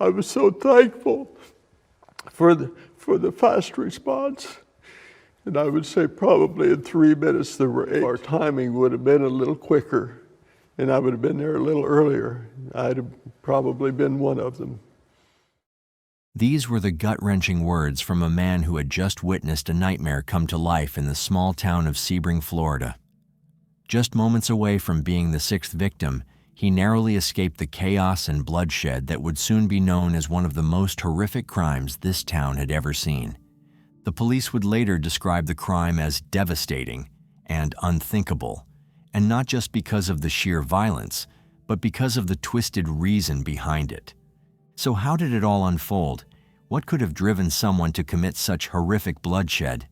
I was so thankful for the fast response. And I would say probably in 3 minutes, our timing would have been a little quicker, and I would have been there a little earlier. I'd have probably been one of them. These were the gut-wrenching words from a man who had just witnessed a nightmare come to life in the small town of Sebring, Florida. Just moments away from being the sixth victim, he narrowly escaped the chaos and bloodshed that would soon be known as one of the most horrific crimes this town had ever seen. The police would later describe the crime as devastating and unthinkable, and not just because of the sheer violence, but because of the twisted reason behind it. So how did it all unfold? What could have driven someone to commit such horrific bloodshed?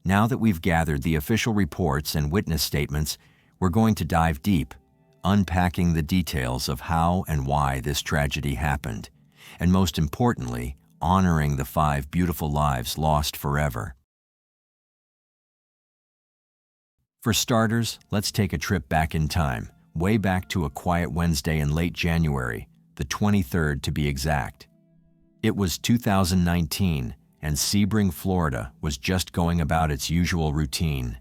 Now that we've gathered the official reports and witness statements, we're going to dive deep, unpacking the details of how and why this tragedy happened, and most importantly, honoring the 5 beautiful lives lost forever. For starters, let's take a trip back in time, way back to a quiet Wednesday in late January, the 23rd to be exact. It was 2019, and Sebring, Florida was just going about its usual routine.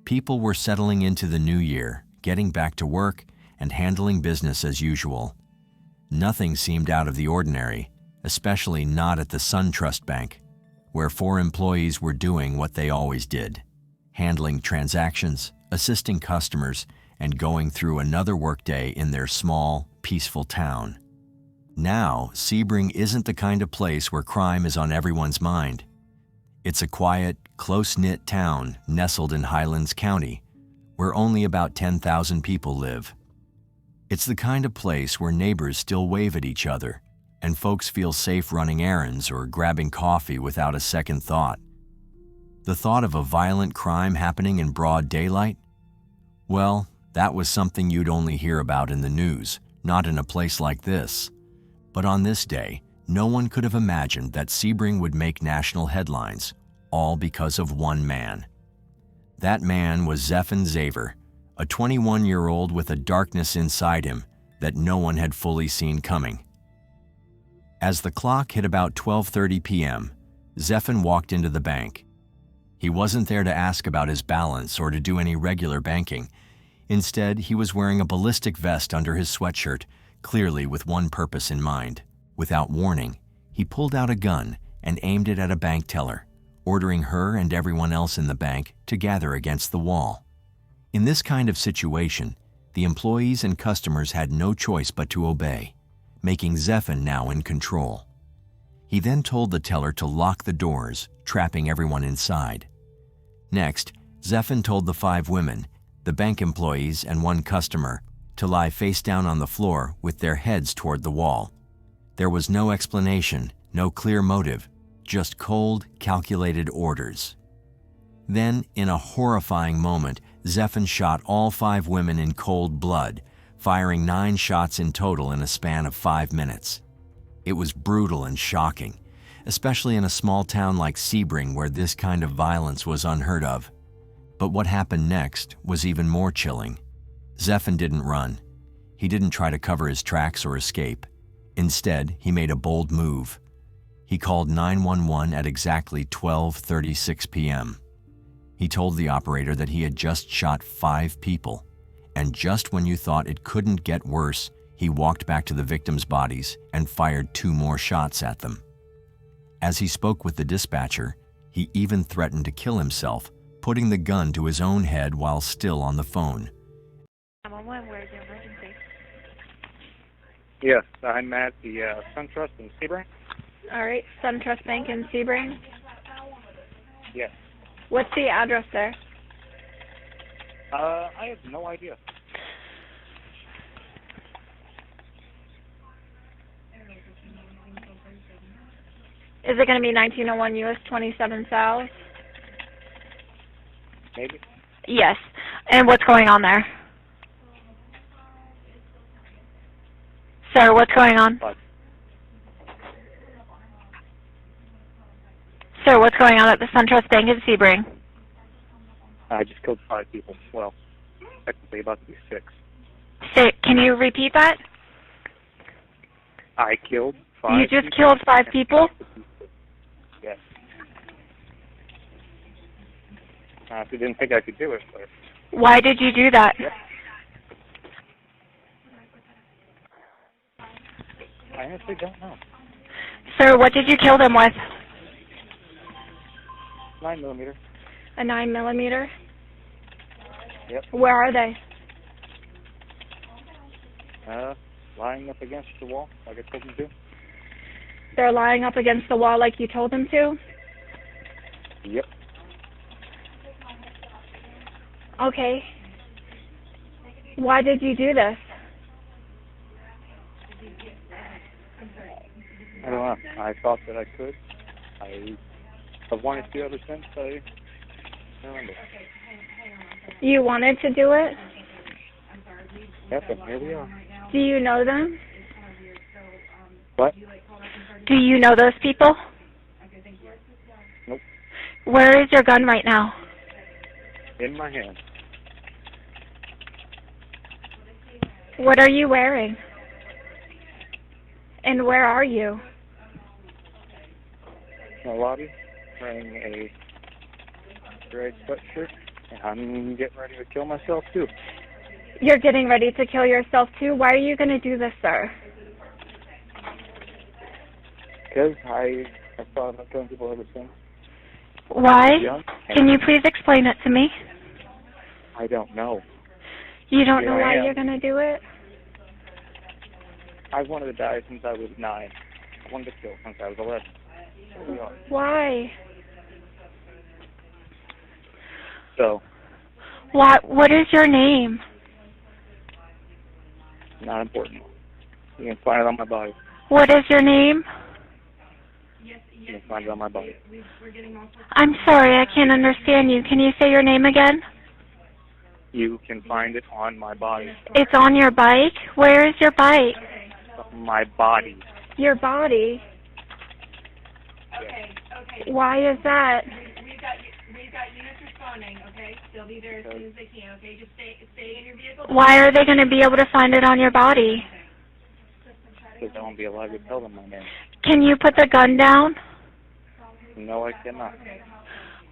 People were settling into the new year, getting back to work, and handling business as usual. Nothing seemed out of the ordinary, especially not at the SunTrust Bank, where 4 employees were doing what they always did, handling transactions, assisting customers, and going through another workday in their small, peaceful town. Now, Sebring isn't the kind of place where crime is on everyone's mind. It's a quiet, close-knit town nestled in Highlands County, where only about 10,000 people live. It's the kind of place where neighbors still wave at each other, and folks feel safe running errands or grabbing coffee without a second thought. The thought of a violent crime happening in broad daylight? Well, that was something you'd only hear about in the news, not in a place like this. But on this day, no one could have imagined that Sebring would make national headlines, all because of one man. That man was Zephan Zaver, a 21-year-old with a darkness inside him that no one had fully seen coming. As the clock hit about 12:30 p.m., Zephan walked into the bank. He wasn't there to ask about his balance or to do any regular banking. Instead, he was wearing a ballistic vest under his sweatshirt, clearly with one purpose in mind. Without warning, he pulled out a gun and aimed it at a bank teller, ordering her and everyone else in the bank to gather against the wall. In this kind of situation, the employees and customers had no choice but to obey, making Zephan now in control. He then told the teller to lock the doors, trapping everyone inside. Next, Zephan told the 5 women, the bank employees and 1 customer, to lie face down on the floor with their heads toward the wall. There was no explanation, no clear motive, just cold, calculated orders. Then, in a horrifying moment, Zephan shot all 5 women in cold blood, firing 9 shots in total in a span of 5 minutes. It was brutal and shocking, especially in a small town like Sebring where this kind of violence was unheard of. But what happened next was even more chilling. Zephan didn't run. He didn't try to cover his tracks or escape. Instead, he made a bold move. He called 911 at exactly 12:36 p.m. He told the operator that he had just shot 5 people, and just when you thought it couldn't get worse, he walked back to the victims' bodies and fired 2 more shots at them. As he spoke with the dispatcher, he even threatened to kill himself, putting the gun to his own head while still on the phone. Where's your emergency? Yes, I'm at the SunTrust in Sebring. All right, SunTrust Bank in Sebring. Yes. What's the address there? I have no idea. Is it going to be 1901 US 27 South? Maybe. Yes. And what's going on there? Sir, what's going on? What? Sir, what's going on at the SunTrust Bank in Sebring? I just killed 5 people. Well, technically about to be 6. Can you repeat that? I killed 5 You just people killed 5 and people? shot the people. Yes. If you didn't think I could do it, but Why did you do that? yeah. I honestly don't know. Sir, what did you kill them with? 9mm. A 9mm? Yep. Where are they? Lying up against the wall, like I told them to. They're lying up against the wall like you told them to? Yep. Okay. Why did you do this? I don't know. I thought that I could. I've wanted to ever since I remember. You wanted to do it? Yep, and here we are. Do you know them? What? Do you know those people? Nope. Where is your gun right now? In my hand. What are you wearing? And where are you? In the lobby, wearing a gray sweatshirt, and I'm getting ready to kill myself too. You're getting ready to kill yourself too? Why are you going to do this, sir? Because I've thought about killing people ever since. Why? Young, Can you please explain it to me? I don't know. You don't Here know I why am. you're going to do it? I've wanted to die since I was 9. I wanted to kill since I was 11. Here we are. Why? So, What is your name? not important. You can find it on my body. What is your name? You can find it on my body. I'm sorry, I can't understand you. Can you say your name again? You can find it on my body. It's on your bike? Where is your bike? My body. Your body? Why is that? We've got units responding, okay? They'll be there as soon as they can, okay? Just stay in your vehicle. Why are they going to be able to find it on your body? Because I won't be allowed to tell them my name. Can you put the gun down? No, I cannot.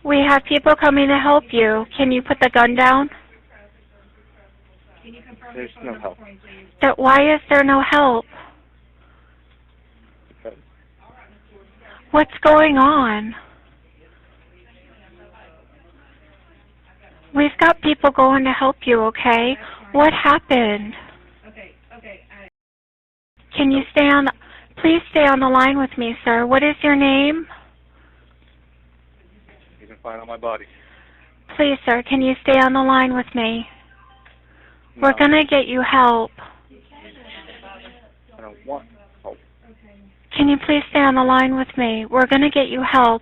We have people coming to help you. Can you put the gun down? There's no help. Why is there no help? Because What's going on? We've got people going to help you, okay? What happened? Okay. Can you please stay on the line with me, sir. What is your name? you can find it on my body. Please, sir, can you stay on the line with me? We're No, going to get you help. I don't want help. Can you please stay on the line with me? We're going to get you help.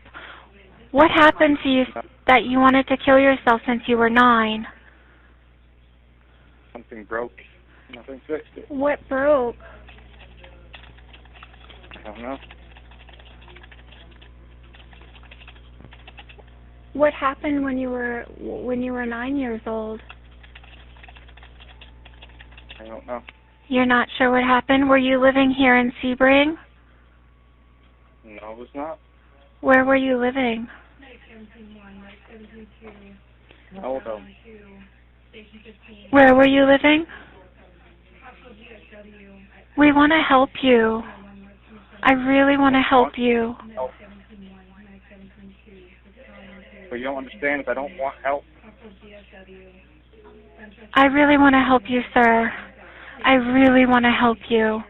What happened to you that you wanted to kill yourself since you were 9? Something broke. Nothing fixed it. What broke? I don't know. What happened when you were 9 years old? I don't know. You're not sure what happened? Were you living here in Sebring? No, it was not. Where were you living? Hold on. Where were you living? We want to help you. I really want to help you. Help. But you don't understand. If I don't want help, I really want to help you, sir. I really want to help you.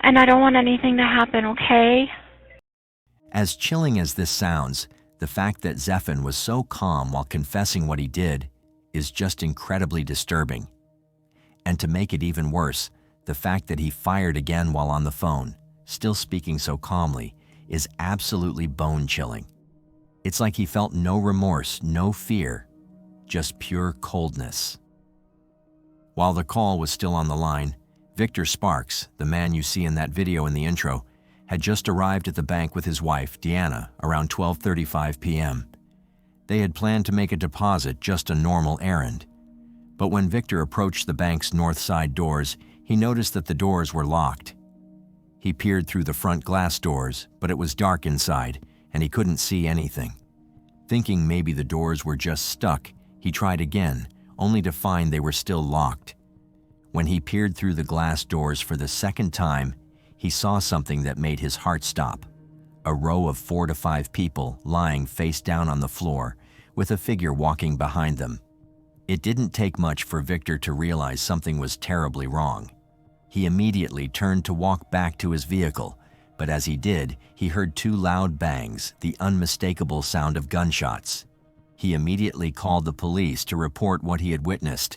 And I don't want anything to happen, okay? As chilling as this sounds, the fact that Zephan was so calm while confessing what he did is just incredibly disturbing. And to make it even worse, the fact that he fired again while on the phone, still speaking so calmly, is absolutely bone-chilling. It's like he felt no remorse, no fear, just pure coldness. While the call was still on the line, Victor Sparks, the man you see in that video in the intro, had just arrived at the bank with his wife, Deanna, around 12:35 p.m. They had planned to make a deposit, just a normal errand. But when Victor approached the bank's north side doors, he noticed that the doors were locked. He peered through the front glass doors, but it was dark inside, and he couldn't see anything. Thinking maybe the doors were just stuck, he tried again, only to find they were still locked. When he peered through the glass doors for the second time, he saw something that made his heart stop. A row of 4 to 5 people lying face down on the floor, with a figure walking behind them. It didn't take much for Victor to realize something was terribly wrong. He immediately turned to walk back to his vehicle, but as he did, he heard 2 loud bangs, the unmistakable sound of gunshots. He immediately called the police to report what he had witnessed,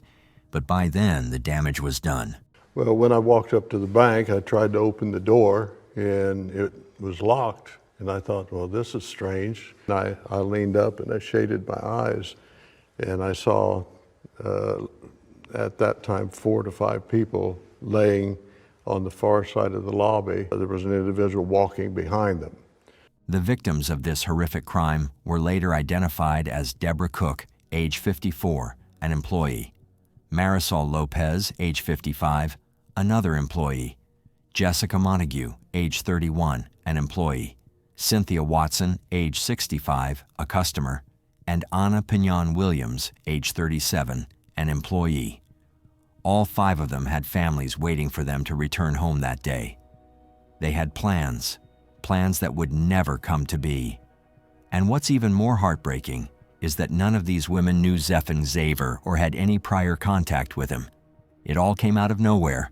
but by then the damage was done. Well, when I walked up to the bank, I tried to open the door, and it was locked. And I thought, well, this is strange. And I leaned up and I shaded my eyes, and I saw at that time 4 to 5 people laying on the far side of the lobby. There was an individual walking behind them. The victims of this horrific crime were later identified as Deborah Cook, age 54, an employee; Marisol Lopez, age 55, another employee; Jessica Montague, age 31, an employee; Cynthia Watson, age 65, a customer; and Anna Pignon Williams, age 37, an employee. All 5 of them had families waiting for them to return home that day. They had plans that would never come to be. And what's even more heartbreaking is that none of these women knew Zephan Xaver or had any prior contact with him. It all came out of nowhere,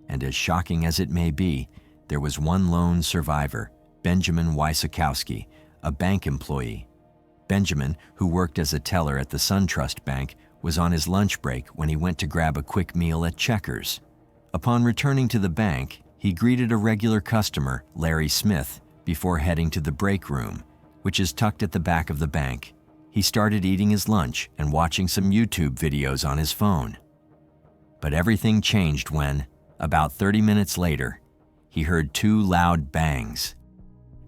and as shocking as it may be, there was one lone survivor, Benjamin Wysakowski, a bank employee. Benjamin, who worked as a teller at the SunTrust Bank, was on his lunch break when he went to grab a quick meal at Checkers. Upon returning to the bank, he greeted a regular customer, Larry Smith, before heading to the break room, which is tucked at the back of the bank. He started eating his lunch and watching some YouTube videos on his phone. But everything changed when, about 30 minutes later, he heard 2 loud bangs.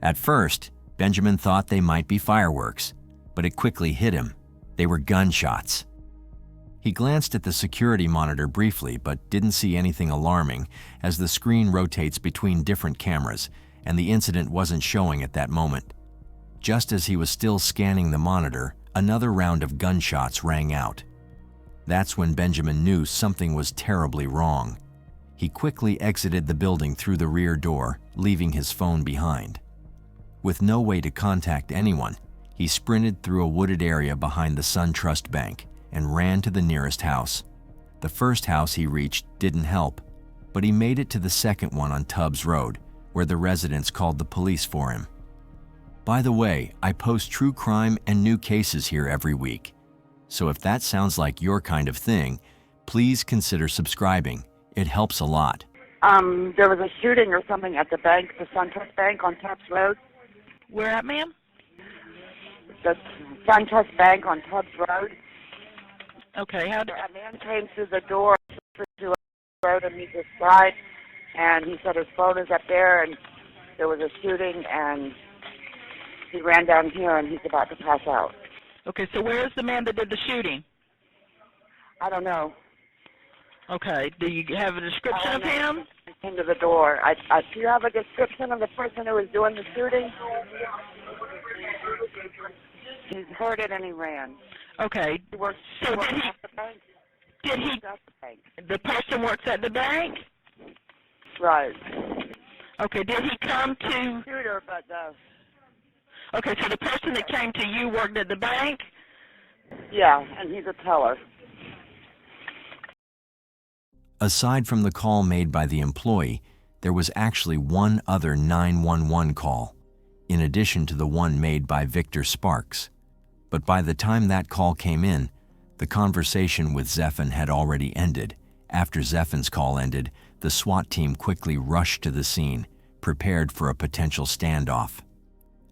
At first, Benjamin thought they might be fireworks, but it quickly hit him. They were gunshots. He glanced at the security monitor briefly, but didn't see anything alarming, as the screen rotates between different cameras, and the incident wasn't showing at that moment. Just as he was still scanning the monitor, another round of gunshots rang out. That's when Benjamin knew something was terribly wrong. He quickly exited the building through the rear door, leaving his phone behind. With no way to contact anyone, he sprinted through a wooded area behind the SunTrust Bank and ran to the nearest house. The first house he reached didn't help, but he made it to the second one on Tubbs Road, where the residents called the police for him. By the way, I post true crime and new cases here every week. So if that sounds like your kind of thing, please consider subscribing. It helps a lot. There was a shooting or something at the bank, the SunTrust Bank on Tubbs Road. Where at, ma'am? The SunTrust Bank on Tubbs Road. Okay, how did... A man came through the door to the road and meet his side, and he said his phone is up there, and there was a shooting, and he ran down here, and he's about to pass out. Okay, so where is the man that did the shooting? I don't know. Okay, do you have a description of him? He came to the door. Do you have a description of the person who was doing the shooting? He's heard it and he ran. Okay, so did he, the person works at the bank? Right. Okay, did he come to... Shooter, but Okay, so the person that came to you worked at the bank? Yeah, and he's a teller. Aside from the call made by the employee, there was actually one other 911 call, in addition to the one made by Victor Sparks. But by the time that call came in, the conversation with Zephan had already ended. After Zephan's call ended, the SWAT team quickly rushed to the scene, prepared for a potential standoff.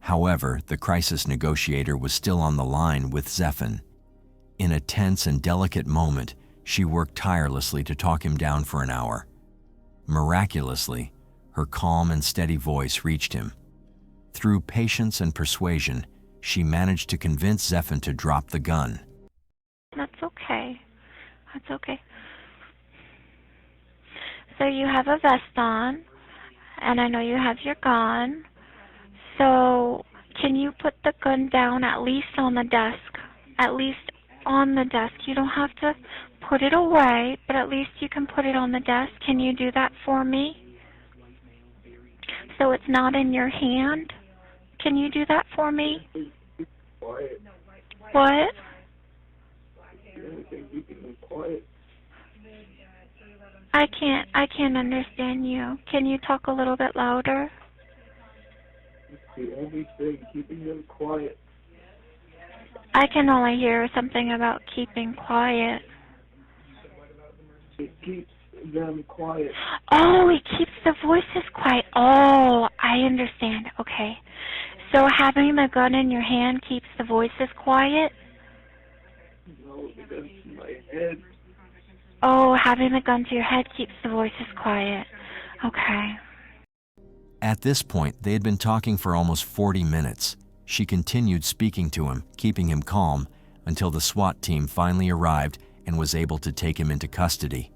However, the crisis negotiator was still on the line with Zephan. In a tense and delicate moment, she worked tirelessly to talk him down for an hour. Miraculously, her calm and steady voice reached him. Through patience and persuasion, she managed to convince Zephan to drop the gun. That's okay. That's okay. So you have a vest on, and I know you have your gun. So, can you put the gun down at least on the desk? At least on the desk. You don't have to put it away, but at least you can put it on the desk. Can you do that for me? So it's not in your hand? Can you do that for me? What? I can't understand you. Can you talk a little bit louder? The only thing, keeping them quiet. I can only hear something about keeping quiet. It keeps them quiet. Oh, it keeps the voices quiet. Oh, I understand. Okay. So having the gun in your hand keeps the voices quiet? No, that's my head. Oh, having the gun to your head keeps the voices quiet. Okay. At this point, they had been talking for almost 40 minutes. She continued speaking to him, keeping him calm, until the SWAT team finally arrived and was able to take him into custody.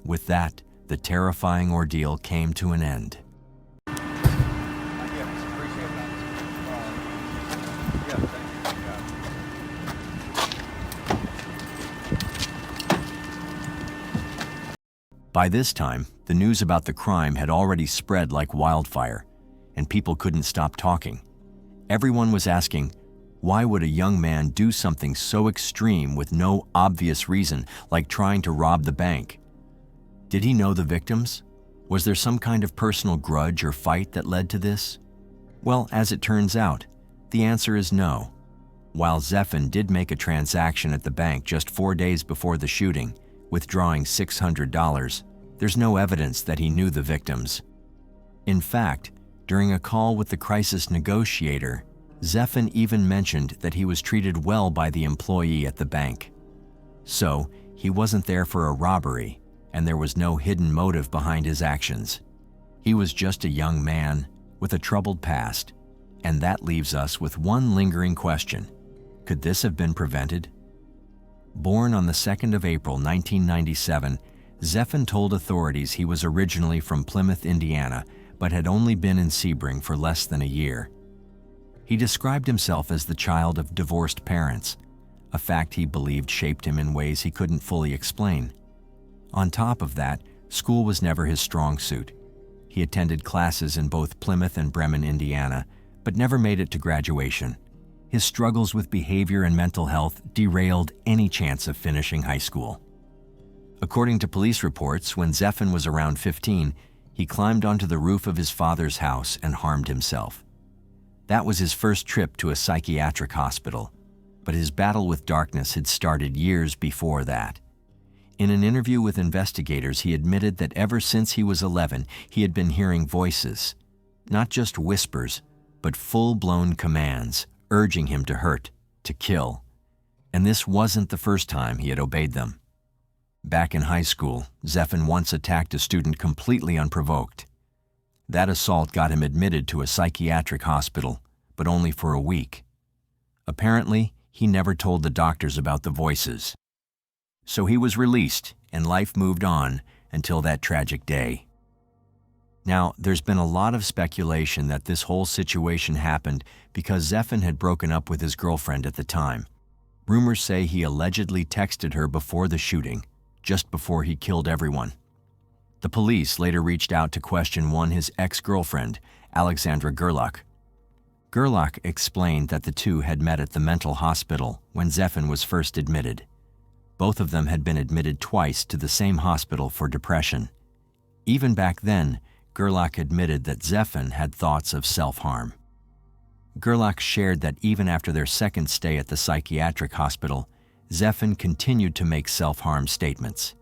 With that, the terrifying ordeal came to an end. By this time, the news about the crime had already spread like wildfire, and people couldn't stop talking. Everyone was asking, why would a young man do something so extreme with no obvious reason, like trying to rob the bank? Did he know the victims? Was there some kind of personal grudge or fight that led to this? Well, as it turns out, the answer is no. While Zeffin did make a transaction at the bank just 4 days before the shooting, withdrawing $600, there's no evidence that he knew the victims. In fact, during a call with the crisis negotiator, Zeffin even mentioned that he was treated well by the employee at the bank. So, he wasn't there for a robbery, and there was no hidden motive behind his actions. He was just a young man with a troubled past, and that leaves us with one lingering question. Could this have been prevented? Born on the 2nd of April, 1997, Zeffin told authorities he was originally from Plymouth, Indiana, but had only been in Sebring for less than a year. He described himself as the child of divorced parents, a fact he believed shaped him in ways he couldn't fully explain. On top of that, school was never his strong suit. He attended classes in both Plymouth and Bremen, Indiana, but never made it to graduation. His struggles with behavior and mental health derailed any chance of finishing high school. According to police reports, when Zeffin was around 15, he climbed onto the roof of his father's house and harmed himself. That was his first trip to a psychiatric hospital, but his battle with darkness had started years before that. In an interview with investigators, he admitted that ever since he was 11, he had been hearing voices, not just whispers, but full-blown commands, urging him to hurt, to kill. And this wasn't the first time he had obeyed them. Back in high school, Zeffin once attacked a student completely unprovoked. That assault got him admitted to a psychiatric hospital, but only for a week. Apparently, he never told the doctors about the voices. So he was released, and life moved on until that tragic day. Now, there's been a lot of speculation that this whole situation happened because Zeffin had broken up with his girlfriend at the time. Rumors say he allegedly texted her before the shooting, just before he killed everyone. The police later reached out to question his ex-girlfriend, Alexandra Gerlach. Gerlach explained that the two had met at the mental hospital when Zeffin was first admitted. Both of them had been admitted twice to the same hospital for depression. Even back then, Gerlach admitted that Zeffin had thoughts of self-harm. Gerlach shared that even after their second stay at the psychiatric hospital, Zeffin continued to make self-harm statements.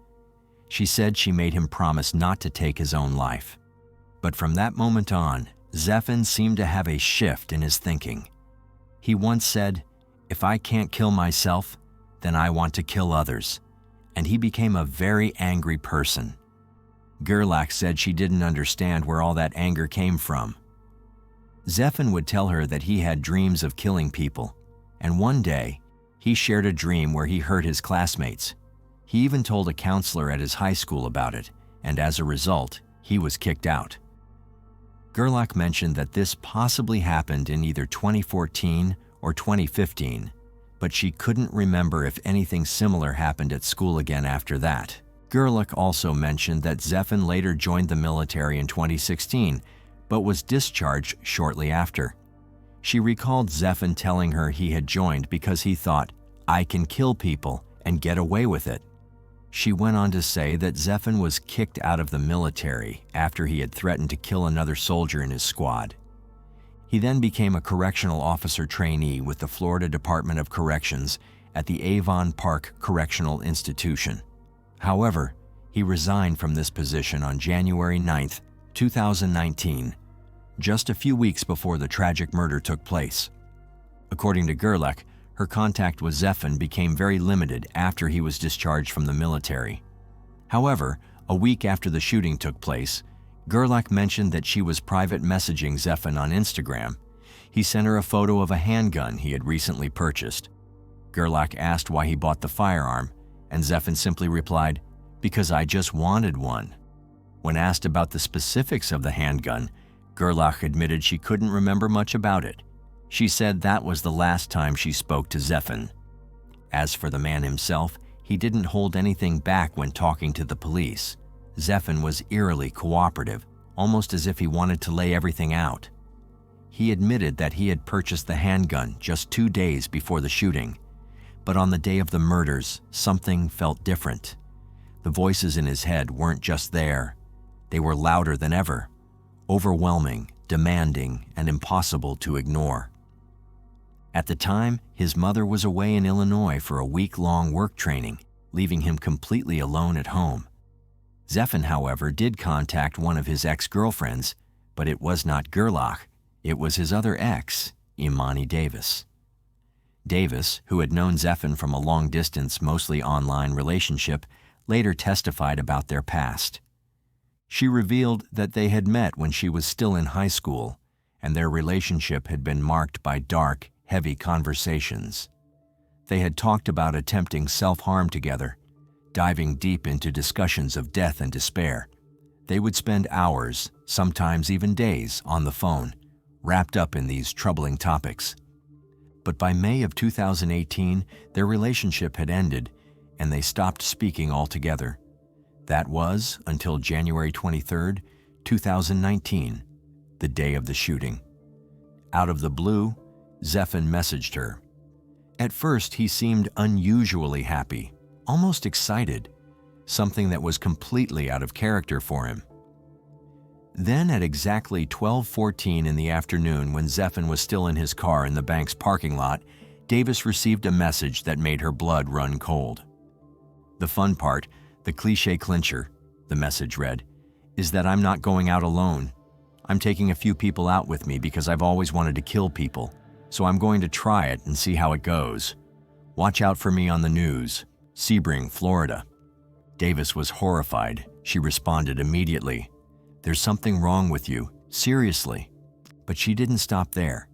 She said she made him promise not to take his own life. But from that moment on, Zeffin seemed to have a shift in his thinking. He once said, "If I can't kill myself, then I want to kill others." And he became a very angry person. Gerlach said she didn't understand where all that anger came from. Zeffin would tell her that he had dreams of killing people, and one day, he shared a dream where he hurt his classmates. He even told a counselor at his high school about it, and as a result, he was kicked out. Gerlach mentioned that this possibly happened in either 2014 or 2015, but she couldn't remember if anything similar happened at school again after that. Gerlach also mentioned that Zeffin later joined the military in 2016, but was discharged shortly after. She recalled Zeffin telling her he had joined because he thought, "I can kill people and get away with it." She went on to say that Zeffin was kicked out of the military after he had threatened to kill another soldier in his squad. He then became a correctional officer trainee with the Florida Department of Corrections at the Avon Park Correctional Institution. However, he resigned from this position on January 9, 2019, just a few weeks before the tragic murder took place. According to Gerlach, her contact with Zeffin became very limited after he was discharged from the military. However, a week after the shooting took place, Gerlach mentioned that she was private messaging Zeffin on Instagram. He sent her a photo of a handgun he had recently purchased. Gerlach asked why he bought the firearm, and Zeffin simply replied, "Because I just wanted one." When asked about the specifics of the handgun, Gerlach admitted she couldn't remember much about it. She said that was the last time she spoke to Zeffin. As for the man himself, he didn't hold anything back when talking to the police. Zeffin was eerily cooperative, almost as if he wanted to lay everything out. He admitted that he had purchased the handgun just 2 days before the shooting, but on the day of the murders, something felt different. The voices in his head weren't just there. They were louder than ever, overwhelming, demanding, and impossible to ignore. At the time, his mother was away in Illinois for a week-long work training, leaving him completely alone at home. Zeffin, however, did contact one of his ex-girlfriends, but it was not Gerlach. It was his other ex, Imani Davis. Davis, who had known Zeffin from a long-distance, mostly online relationship, later testified about their past. She revealed that they had met when she was still in high school, and their relationship had been marked by dark, heavy conversations. They had talked about attempting self-harm together, diving deep into discussions of death and despair. They would spend hours, sometimes even days, on the phone, wrapped up in these troubling topics. But by May of 2018, their relationship had ended, and they stopped speaking altogether. That was until January 23, 2019, the day of the shooting. Out of the blue, Zeffin messaged her. At first, he seemed unusually happy, almost excited, something that was completely out of character for him. Then at exactly 12:14 in the afternoon, when Zeffin was still in his car in the bank's parking lot, Davis received a message that made her blood run cold. The fun part, the cliché clincher, the message read, is that I'm not going out alone. I'm taking a few people out with me because I've always wanted to kill people, so I'm going to try it and see how it goes. Watch out for me on the news. Sebring, Florida. Davis was horrified. She responded immediately. There's something wrong with you, seriously. But she didn't stop there.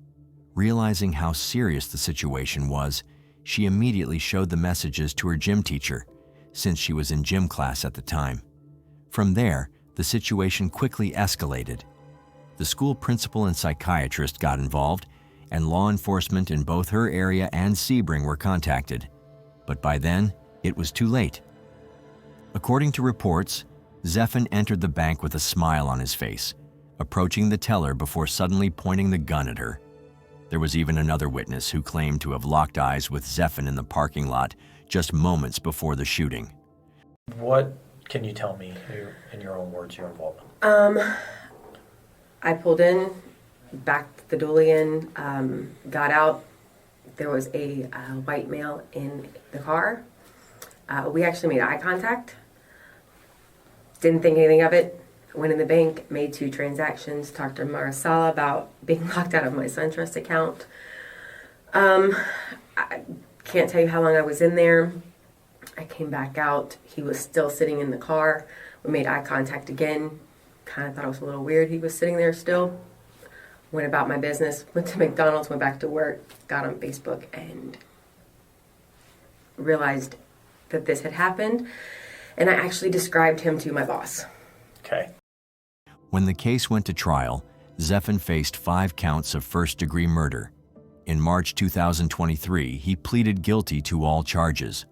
Realizing how serious the situation was, she immediately showed the messages to her gym teacher, since she was in gym class at the time. From there, the situation quickly escalated. The school principal and psychiatrist got involved, and law enforcement in both her area and Sebring were contacted. But by then, it was too late. According to reports, Zeffin entered the bank with a smile on his face, approaching the teller before suddenly pointing the gun at her. There was even another witness who claimed to have locked eyes with Zeffin in the parking lot just moments before the shooting. What can you tell me, in your own words, your involvement? I pulled in, backed the dually in, got out. There was a white male in the car. We actually made eye contact. Didn't think anything of it. Went in the bank, made 2 transactions, talked to Maricela about being locked out of my SunTrust account. I can't tell you how long I was in there. I came back out. He was still sitting in the car. We made eye contact again. Kind of thought it was a little weird he was sitting there still. Went about my business, went to McDonald's, went back to work, got on Facebook, and realized that this had happened. And I actually described him to my boss. Okay. When the case went to trial, Zeffin faced 5 counts of first-degree murder. In March 2023, he pleaded guilty to all charges.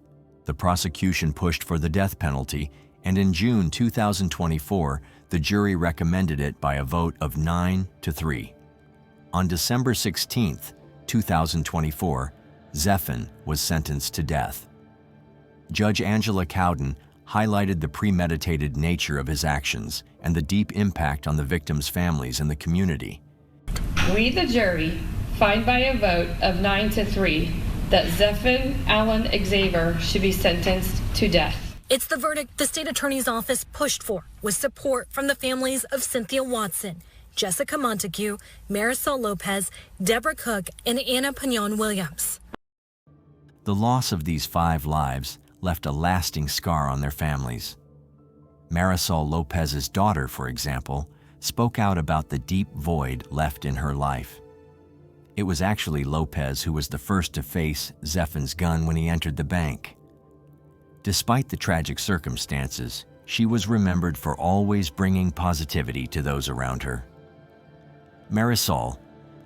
The prosecution pushed for the death penalty, and in June 2024, the jury recommended it by a vote of 9-3. On December 16, 2024, Zeffin was sentenced to death. Judge Angela Cowden highlighted the premeditated nature of his actions and the deep impact on the victims' families and the community. We, the jury, find by a vote of 9-3 that Zeffin Allen Xavier should be sentenced to death. It's the verdict the state attorney's office pushed for, with support from the families of Cynthia Watson, Jessica Montague, Marisol Lopez, Deborah Cook, and Anna Pignon-Williams. The loss of these 5 lives left a lasting scar on their families. Marisol Lopez's daughter, for example, spoke out about the deep void left in her life. It was actually Lopez who was the first to face Zeffin's gun when he entered the bank. Despite the tragic circumstances, she was remembered for always bringing positivity to those around her. Marisol,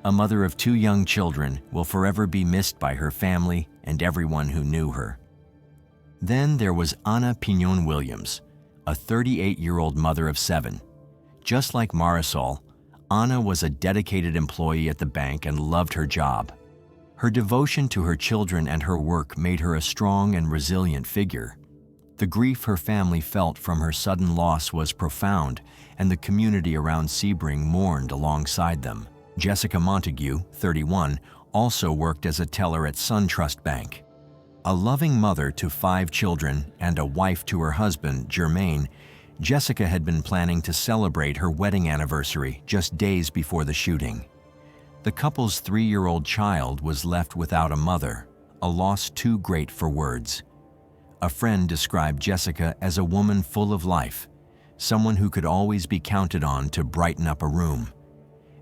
a mother of 2 young children, will forever be missed by her family and everyone who knew her. Then there was Anna Pignon-Williams, a 38-year-old mother of 7. Just like Marisol, Anna was a dedicated employee at the bank and loved her job. Her devotion to her children and her work made her a strong and resilient figure. The grief her family felt from her sudden loss was profound, and the community around Sebring mourned alongside them. Jessica Montague, 31, also worked as a teller at SunTrust Bank. A loving mother to 5 children and a wife to her husband, Jermaine, Jessica had been planning to celebrate her wedding anniversary just days before the shooting. The couple's 3-year-old child was left without a mother, a loss too great for words. A friend described Jessica as a woman full of life, someone who could always be counted on to brighten up a room.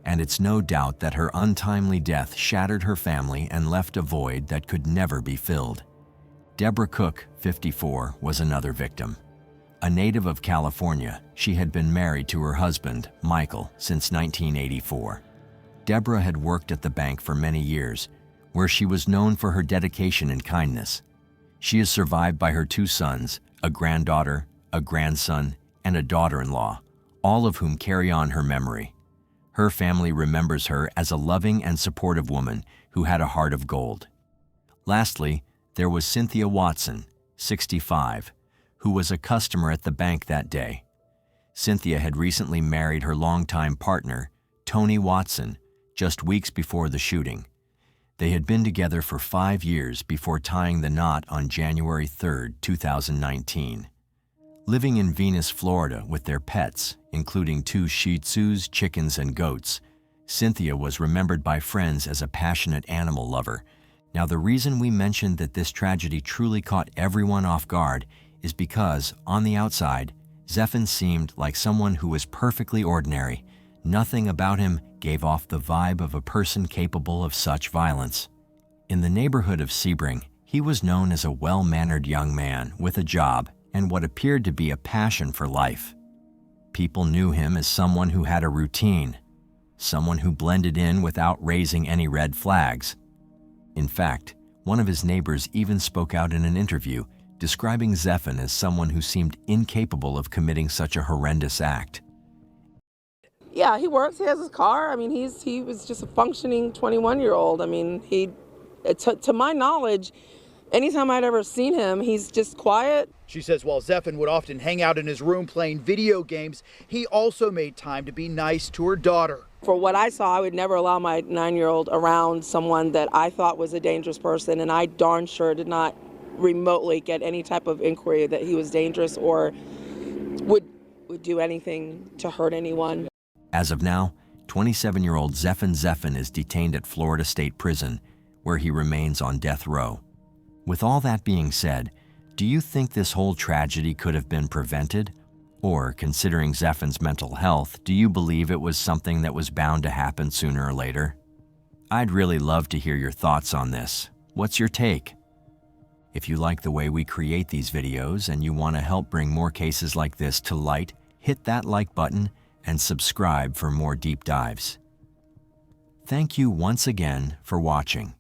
And it's no doubt that her untimely death shattered her family and left a void that could never be filled. Deborah Cook, 54, was another victim. A native of California, she had been married to her husband, Michael, since 1984. Deborah had worked at the bank for many years, where she was known for her dedication and kindness. She is survived by her 2 sons, a granddaughter, a grandson, and a daughter-in-law, all of whom carry on her memory. Her family remembers her as a loving and supportive woman who had a heart of gold. Lastly, there was Cynthia Watson, 65, who was a customer at the bank that day. Cynthia had recently married her longtime partner, Tony Watson, just weeks before the shooting. They had been together for 5 years before tying the knot on January 3, 2019. Living in Venus, Florida with their pets, including 2 Shih Tzus, chickens, and goats, Cynthia was remembered by friends as a passionate animal lover. Now, the reason we mentioned that this tragedy truly caught everyone off guard is because, on the outside, Zeffin seemed like someone who was perfectly ordinary. Nothing about him gave off the vibe of a person capable of such violence. In the neighborhood of Sebring, he was known as a well-mannered young man with a job and what appeared to be a passion for life. People knew him as someone who had a routine, someone who blended in without raising any red flags. In fact, one of his neighbors even spoke out in an interview, describing Zeffin as someone who seemed incapable of committing such a horrendous act. Yeah, he works, he has his car. I mean, he was just a functioning 21-year-old. I mean, to my knowledge, anytime I'd ever seen him, he's just quiet. She says while Zeffin would often hang out in his room playing video games, he also made time to be nice to her daughter. For what I saw, I would never allow my 9-year-old around someone that I thought was a dangerous person, and I darn sure did not remotely get any type of inquiry that he was dangerous or would do anything to hurt anyone. As of now, 27-year-old Zeffin is detained at Florida State Prison, where he remains on death row. With all that being said, do you think this whole tragedy could have been prevented? Or, considering Zeffin's mental health, do you believe it was something that was bound to happen sooner or later? I'd really love to hear your thoughts on this. What's your take? If you like the way we create these videos and you want to help bring more cases like this to light, hit that like button and subscribe for more deep dives. Thank you once again for watching.